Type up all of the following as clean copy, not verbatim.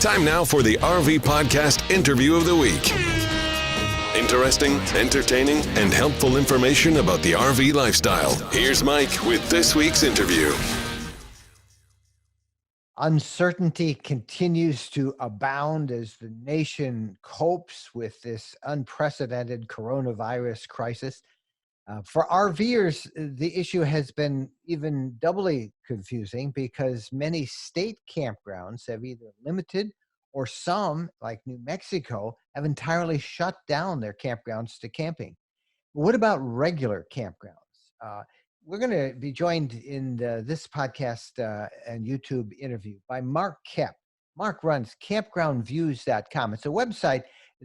Time now for the RV Podcast Interview of the Week. Interesting, entertaining, and helpful information about the RV lifestyle. Here's Mike with this week's interview. Uncertainty continues to abound as the nation copes with this unprecedented coronavirus crisis. For RVers, the issue has been even doubly confusing because many state campgrounds have either limited or some, like New Mexico, have entirely shut down their campgrounds to camping. What about regular campgrounds? We're going to be joined in this podcast and YouTube interview by Mark Koepp. Mark runs campgroundviews.com. It's a website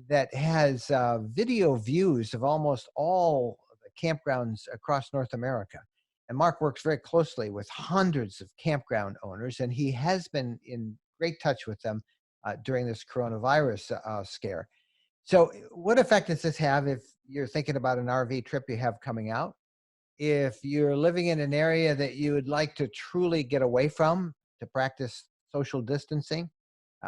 that has video views of almost all the campgrounds across North America. And Mark works very closely with hundreds of campground owners, and he has been in great touch with them during this coronavirus scare. So what effect does this have if you're thinking about an RV trip you have coming out? If you're living in an area that you would like to truly get away from to practice social distancing?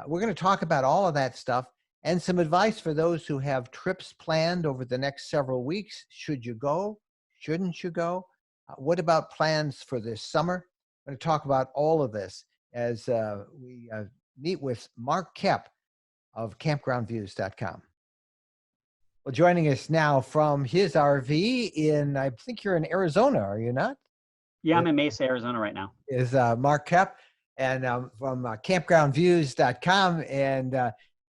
We're going to talk about all of that stuff and some advice for those who have trips planned over the next several weeks. Should you go? Shouldn't you go? What about plans for this summer? I'm going to talk about all of this as we meet with Mark Koepp of campgroundviews.com. Well, joining us now from his RV in, I think you're in Arizona, are you not? Yeah, I'm in Mesa, Arizona right now. Is Mark Koepp, and from campgroundviews.com. And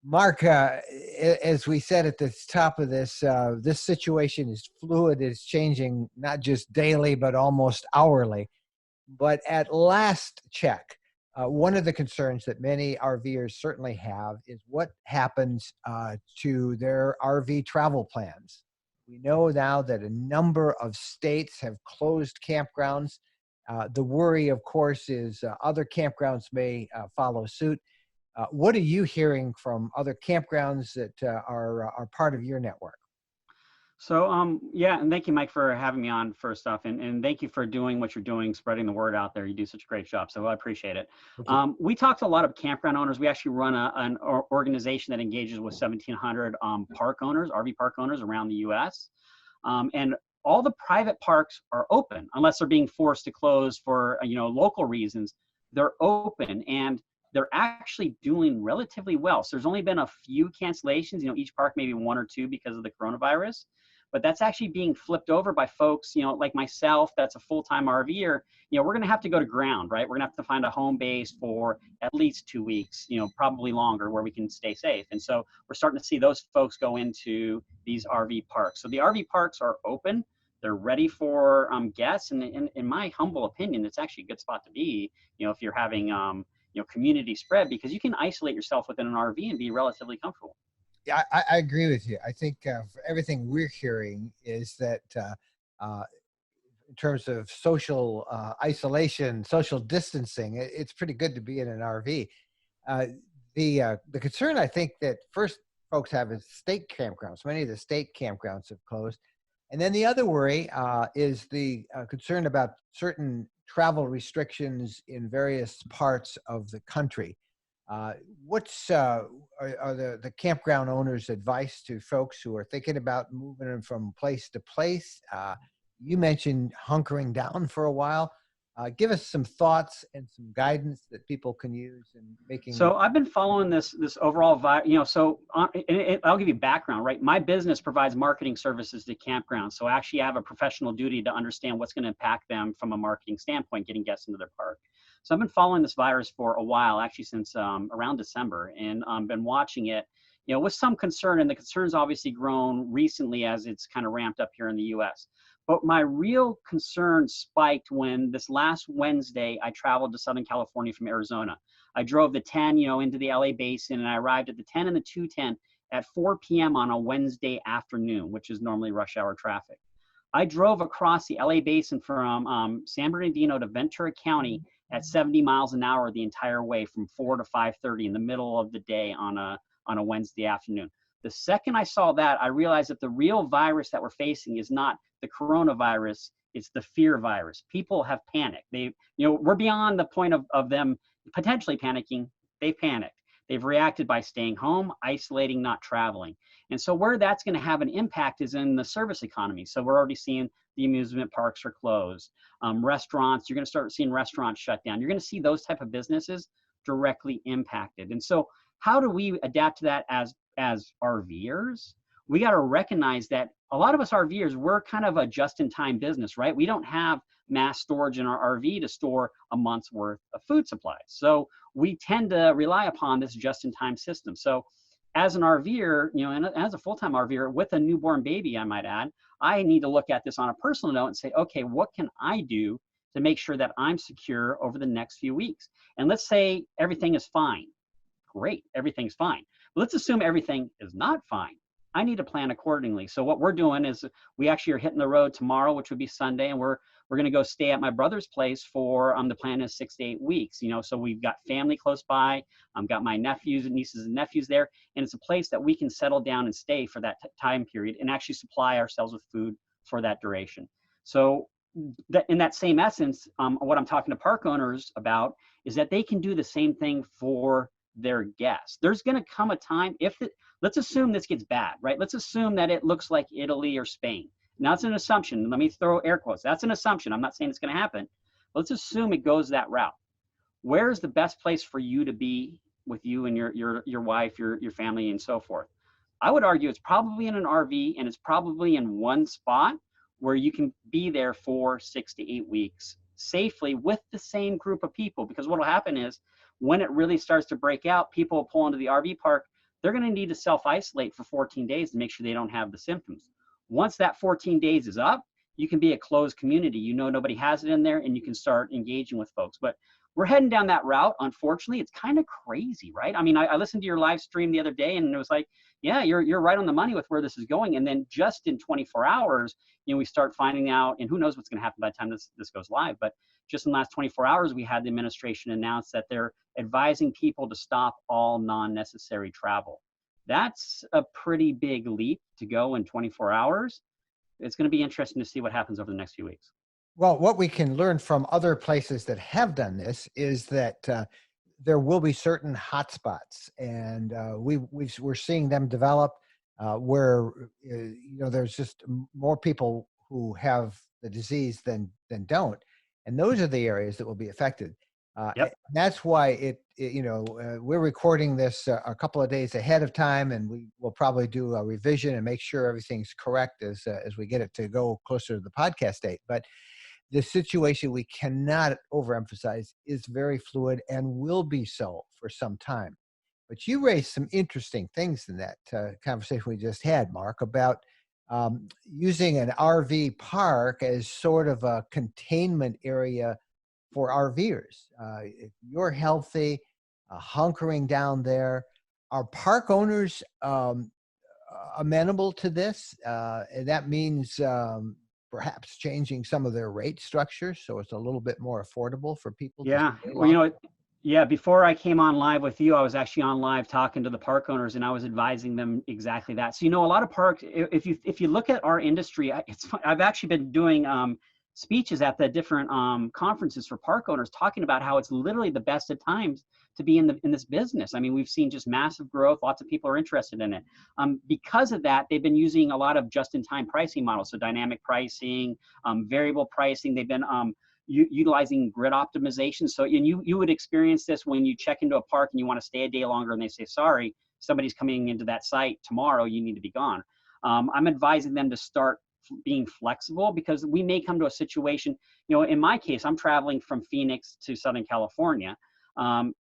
Mark, as we said at the top of this, this situation is fluid, is changing not just daily, but almost hourly. But at last check, one of the concerns that many RVers certainly have is what happens to their RV travel plans. We know now that a number of states have closed campgrounds. The worry, of course, is other campgrounds may follow suit. What are you hearing from other campgrounds that are part of your network? So, yeah, and thank you, Mike, for having me on first off, and thank you for doing what you're doing, spreading the word out there. You do such a great job, so I appreciate it. We talked to a lot of campground owners. We actually run an organization that engages with 1,700 park owners, RV park owners around the U.S., and all the private parks are open unless they're being forced to close for local reasons. They're open, and they're actually doing relatively well. So there's only been a few cancellations, each park maybe one or two because of the coronavirus, but that's actually being flipped over by folks, like myself, that's a full-time RVer. We're going to have to go to ground, right? We're going to have to find a home base for at least 2 weeks, probably longer, where we can stay safe. And so we're starting to see those folks go into these RV parks. So the RV parks are open. They're ready for guests. And in my humble opinion, it's actually a good spot to be, if you're having, community spread, because you can isolate yourself within an RV and be relatively comfortable. Yeah, I agree with you. I think for everything we're hearing is that in terms of social isolation, social distancing, it's pretty good to be in an RV. The concern I think that first folks have is state campgrounds. Many of the state campgrounds have closed. And then the other worry is the concern about certain travel restrictions in various parts of the country. What's are the campground owners' advice to folks who are thinking about moving them from place to place? You mentioned hunkering down for a while. Give us some thoughts and some guidance that people can use in making. So I've been following this overall, I'll give you background, right? My business provides marketing services to campgrounds. So actually I have a professional duty to understand what's going to impact them from a marketing standpoint, getting guests into their park. So I've been following this virus for a while, actually since around December, and been watching it, with some concern, and the concern's obviously grown recently as it's kind of ramped up here in the US. But my real concern spiked when this last Wednesday, I traveled to Southern California from Arizona. I drove the 10, into the LA basin, and I arrived at the 10 and the 210 at 4 p.m. on a Wednesday afternoon, which is normally rush hour traffic. I drove across the LA basin from San Bernardino to Ventura County at 70 miles an hour the entire way from 4 to 5:30 in the middle of the day on a Wednesday afternoon. The second I saw that, I realized that the real virus that we're facing is not the coronavirus, it's the fear virus. People have panicked. We're beyond the point of them potentially panicking. They panicked. They've reacted by staying home, isolating, not traveling. And so where that's going to have an impact is in the service economy. So we're already seeing the amusement parks are closed. Restaurants, you're going to start seeing restaurants shut down. You're going to see those type of businesses directly impacted. And so how do we adapt to that as RVers? We got to recognize that a lot of us RVers, we're kind of a just-in-time business, right? We don't have mass storage in our RV to store a month's worth of food supplies. So we tend to rely upon this just-in-time system. So as an RVer, and as a full-time RVer with a newborn baby, I might add, I need to look at this on a personal note and say, okay, what can I do to make sure that I'm secure over the next few weeks? And let's say everything is fine. Great, everything's fine. But let's assume everything is not fine. I need to plan accordingly. So what we're doing is we actually are hitting the road tomorrow, which would be Sunday, and we're going to go stay at my brother's place for the plan is 6 to 8 weeks. So we've got family close by. Got my nephews and nieces and nephews there, and it's a place that we can settle down and stay for that time period and actually supply ourselves with food for that duration. So in that same essence, what I'm talking to park owners about is that they can do the same thing for their guests. There's going to come a time let's assume this gets bad, right? Let's assume that it looks like Italy or Spain. Now it's an assumption. Let me throw air quotes. That's an assumption. I'm not saying it's going to happen. Let's assume it goes that route. Where's the best place for you to be with you and your wife, your family, and so forth? I would argue it's probably in an RV, and it's probably in one spot where you can be there for 6 to 8 weeks safely with the same group of people. Because what will happen is when it really starts to break out, people will pull into the RV park. They're going to need to self-isolate for 14 days to make sure they don't have the symptoms. Once that 14 days is up, you can be a closed community. Nobody has it in there, and you can start engaging with folks. But we're heading down that route. Unfortunately, it's kind of crazy, right? I mean, I listened to your live stream the other day, and it was like, yeah, you're right on the money with where this is going. And then just in 24 hours, we start finding out, and who knows what's going to happen by the time this goes live. But just in the last 24 hours, we had the administration announce that they're advising people to stop all non-necessary travel. That's a pretty big leap to go in 24 hours. It's going to be interesting to see what happens over the next few weeks. Well, what we can learn from other places that have done this is that there will be certain hotspots, and we're seeing them develop where there's just more people who have the disease than don't, and those are the areas that will be affected. Yep. That's why we're recording this a couple of days ahead of time, and we will probably do a revision and make sure everything's correct as we get it to go closer to the podcast date. But the situation, we cannot overemphasize, is very fluid and will be so for some time. But you raised some interesting things in that conversation we just had, Mark, about using an RV park as sort of a containment area for RVers. If you're healthy, hunkering down there, are park owners amenable to this? And that means perhaps changing some of their rate structure so it's a little bit more affordable for people. Yeah, well, before I came on live with you, I was actually on live talking to the park owners, and I was advising them exactly that. So, a lot of parks, if you look at our industry, I've actually been doing speeches at the different conferences for park owners, talking about how it's literally the best of times to be in this business. I mean, we've seen just massive growth. Lots of people are interested in it. Because of that, they've been using a lot of just-in-time pricing models. So dynamic pricing, variable pricing. They've been utilizing grid optimization. So you would experience this when you check into a park and you want to stay a day longer, and they say, sorry, somebody's coming into that site tomorrow, you need to be gone. I'm advising them to start being flexible, because we may come to a situation, in my case, I'm traveling from Phoenix to Southern California.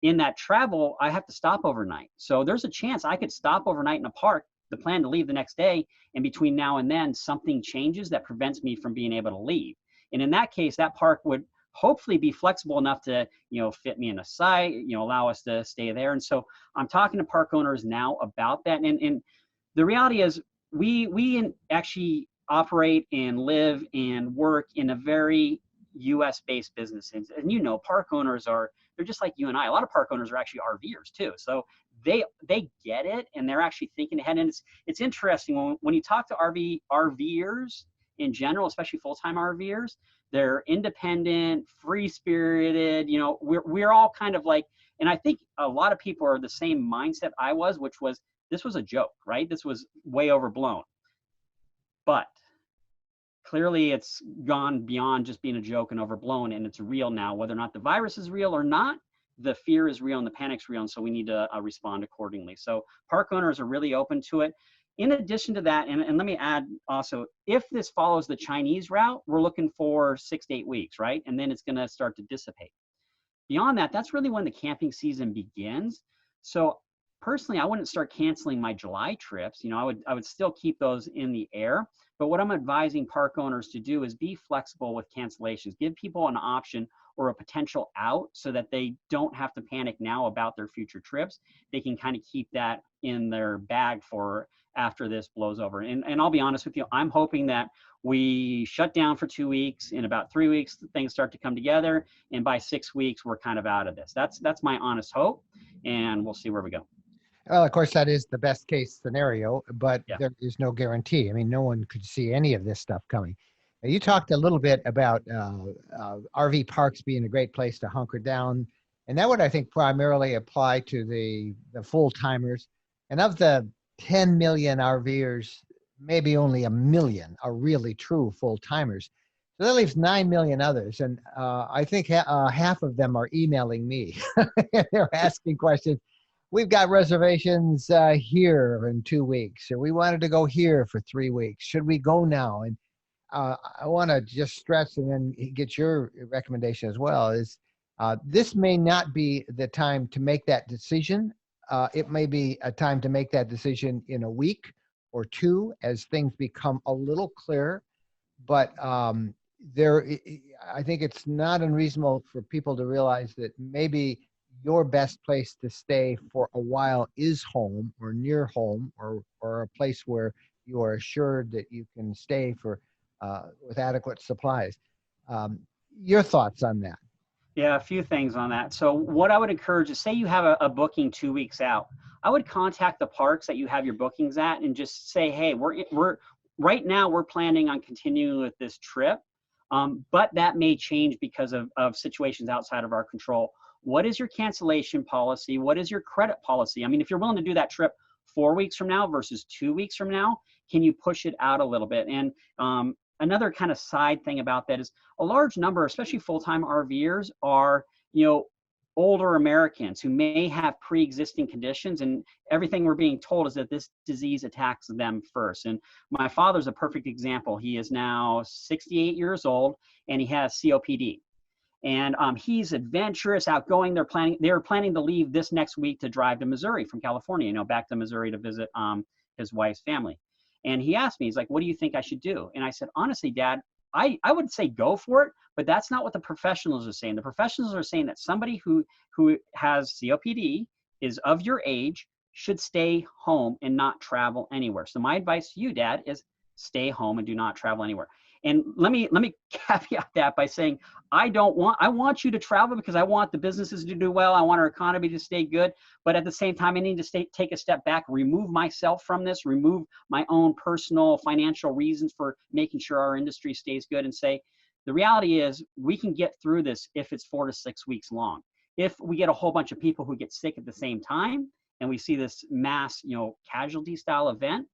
In that travel, I have to stop overnight. So there's a chance I could stop overnight in a park, the plan to leave the next day, and between now and then, something changes that prevents me from being able to leave. And in that case, that park would hopefully be flexible enough to, fit me in a site, allow us to stay there. And so I'm talking to park owners now about that. And the reality is we actually operate and live and work in a very US-based business. And park owners they're just like you and I. A lot of park owners are actually RVers too. So they get it, and they're actually thinking ahead. And it's interesting when you talk to RVers in general, especially full-time RVers, they're independent, free-spirited. We're all kind of like, And I think a lot of people are the same mindset I was, which was, this was a joke, right? This was way overblown. But clearly it's gone beyond just being a joke and overblown, and it's real now. Whether or not the virus is real or not, the fear is real and the panic's real, and so we need to respond accordingly. So park owners are really open to it. In addition to that, and let me add also, if this follows the Chinese route, we're looking for 6 to 8 weeks, right? And then it's going to start to dissipate. Beyond that, that's really when the camping season begins. So personally, I wouldn't start canceling my July trips. You know, I would still keep those in the air. But what I'm advising park owners to do is be flexible with cancellations. Give people an option or a potential out so that they don't have to panic now about their future trips. They can kind of keep that in their bag for after this blows over. And I'll be honest with you, I'm hoping that we shut down for 2 weeks. In about 3 weeks, things start to come together. And by 6 weeks, we're kind of out of this. That's my honest hope. And we'll see where we go. Well, of course, that is the best case scenario, but Yeah. there is no guarantee. I mean, no one could see any of this stuff coming. Now, you talked a little bit about RV parks being a great place to hunker down, and that would, I think, primarily apply to the full-timers. And of the 10 million RVers, maybe only 1 million are really true full-timers. So that leaves 9 million others, and I think half of them are emailing me. They're asking questions. We've got reservations here in 2 weeks, or we wanted to go here for 3 weeks. Should we go now? And I want to just stress, and then get your recommendation as well, is this may not be the time to make that decision. It may be a time to make that decision in a week or two as things become a little clearer. But I think it's not unreasonable for people to realize that maybe your best place to stay for a while is home or near home, or a place where you are assured that you can stay for with adequate supplies. Your thoughts on that? Yeah, a few things on that. So what I would encourage is, say you have a booking 2 weeks out. I would contact the parks that you have your bookings at and just say, hey, we're right now we're planning on continuing with this trip, but that may change because of situations outside of our control. What is your cancellation policy? What is your credit policy? I mean, if you're willing to do that trip 4 weeks from now versus 2 weeks from now, can you push it out a little bit? And another kind of side thing about that is a large number, especially full-time RVers, are, older Americans who may have pre-existing conditions, and everything we're being told is that this disease attacks them first. And my father's a perfect example. He is now 68 years old and he has COPD. And he's adventurous, outgoing. They're planning to leave this next week to drive to Missouri from California, back to Missouri to visit his wife's family. And he asked me, he's like, what do you think I should do? And I said, honestly, Dad, I would say go for it, but that's not what the professionals are saying. The professionals are saying that somebody who has COPD, is of your age, should stay home and not travel anywhere. So my advice to you, Dad, is stay home and do not travel anywhere. And let me caveat that by saying, I want you to travel because I want the businesses to do well. I want our economy to stay good. But at the same time, I need to take a step back, remove myself from this, remove my own personal financial reasons for making sure our industry stays good, and say, the reality is we can get through this if it's 4 to 6 weeks long. If we get a whole bunch of people who get sick at the same time and we see this mass, casualty style event,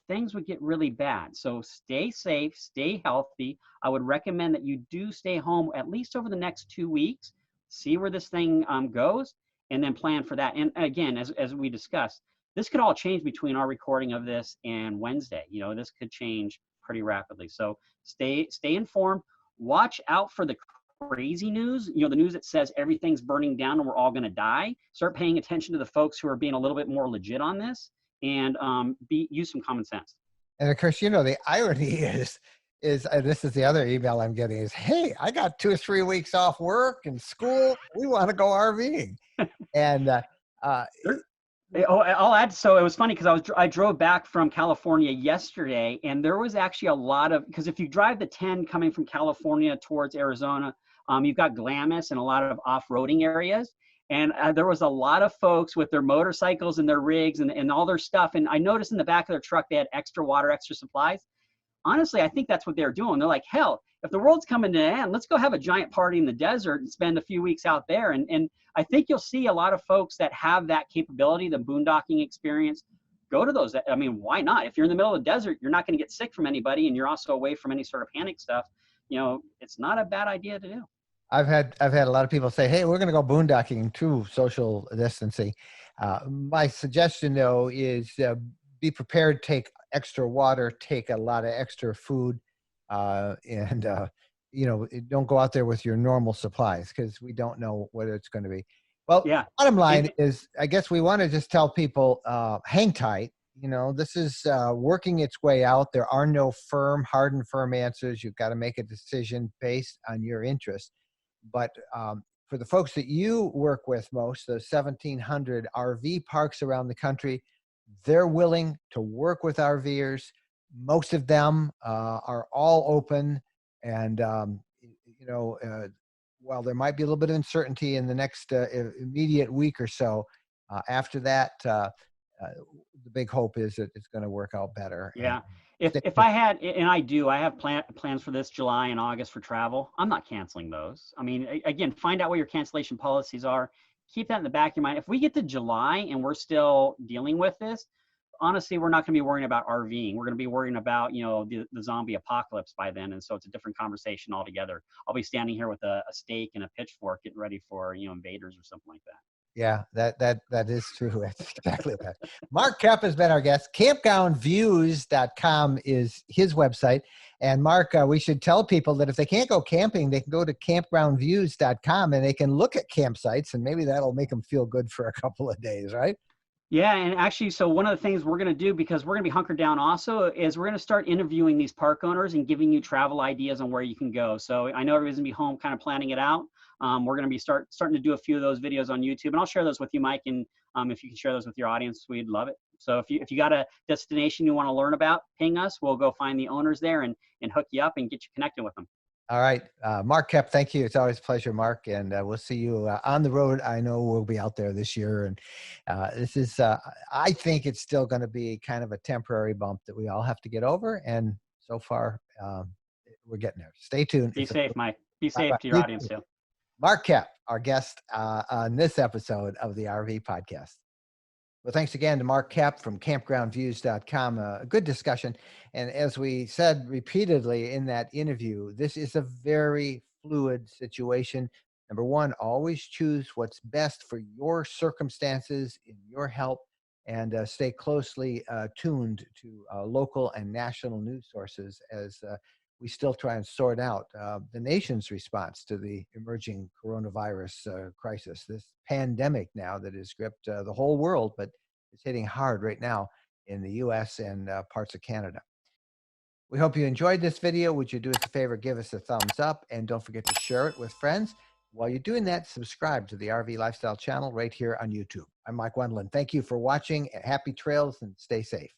things would get really bad. So stay safe, stay healthy. I would recommend that you do stay home at least over the next 2 weeks, see where this thing goes, and then plan for that. And again, as we discussed, this could all change between our recording of this and Wednesday. This could change pretty rapidly. So stay informed. Watch out for the crazy news, the news that says everything's burning down and we're all going to die. Start paying attention to the folks who are being a little bit more legit on this, and use some common sense. And of course, the irony is this is the other email I'm getting is, hey, I got 2 or 3 weeks off work and school. We want to go RVing. And I'll add, so it was funny because I drove back from California yesterday, and there was actually a lot of, because if you drive the 10 coming from California towards Arizona, you've got Glamis and a lot of off-roading areas. And there was a lot of folks with their motorcycles and their rigs and all their stuff. And I noticed in the back of their truck, they had extra water, extra supplies. Honestly, I think that's what they're doing. They're like, hell, if the world's coming to an end, let's go have a giant party in the desert and spend a few weeks out there. And I think you'll see a lot of folks that have that capability, the boondocking experience, go to those. I mean, why not? If you're in the middle of the desert, you're not going to get sick from anybody, and you're also away from any sort of panic stuff. It's not a bad idea to do. I've had a lot of people say, "Hey, we're going to go boondocking to social distancing." My suggestion, though, is be prepared. Take extra water. Take a lot of extra food, and don't go out there with your normal supplies because we don't know what it's going to be. Well, Yeah. Bottom line is, I guess we want to just tell people, hang tight. This is working its way out. There are no hard and firm answers. You've got to make a decision based on your interest. But for the folks that you work with most, the 1,700 RV parks around the country, they're willing to work with RVers. Most of them are all open. And, while there might be a little bit of uncertainty in the next immediate week or so, after that, the big hope is that it's going to work out better. Yeah. If I had, and I have plans for this July and August for travel. I'm not canceling those. I mean, again, find out what your cancellation policies are. Keep that in the back of your mind. If we get to July and we're still dealing with this, honestly, we're not going to be worrying about RVing. We're going to be worrying about, the zombie apocalypse by then. And so it's a different conversation altogether. I'll be standing here with a stake and a pitchfork getting ready for, invaders or something like that. Yeah, that is true. That's exactly that. Mark Koepp has been our guest. Campgroundviews.com is his website. And Mark, we should tell people that if they can't go camping, they can go to campgroundviews.com and they can look at campsites, and maybe that'll make them feel good for a couple of days, right? Yeah, and actually, so one of the things we're going to do, because we're going to be hunkered down also, is we're going to start interviewing these park owners and giving you travel ideas on where you can go. So I know everybody's going to be home kind of planning it out. We're going to be starting to do a few of those videos on YouTube, and I'll share those with you, Mike, and if you can share those with your audience, we'd love it. So if you got a destination you want to learn about, ping us. We'll go find the owners there and hook you up and get you connected with them. All right. Mark Koepp, thank you. It's always a pleasure, Mark. And we'll see you on the road. I know we'll be out there this year. And this is, I think it's still going to be kind of a temporary bump that we all have to get over. And so far, we're getting there. Stay tuned. Be safe, Mike. Be safe to your audience too. Mark Koepp, our guest on this episode of the RV Podcast. Well, thanks again to Mark Koepp from campgroundviews.com. A good discussion. And as we said repeatedly in that interview, this is a very fluid situation. Number one, always choose what's best for your circumstances, in your health, and stay closely tuned to local and national news sources as we still try and sort out the nation's response to the emerging coronavirus crisis, this pandemic now that has gripped the whole world, but it's hitting hard right now in the U.S. and parts of Canada. We hope you enjoyed this video. Would you do us a favor, give us a thumbs up, and don't forget to share it with friends. While you're doing that, subscribe to the RV Lifestyle channel right here on YouTube. I'm Mike Wendland. Thank you for watching. Happy trails and stay safe.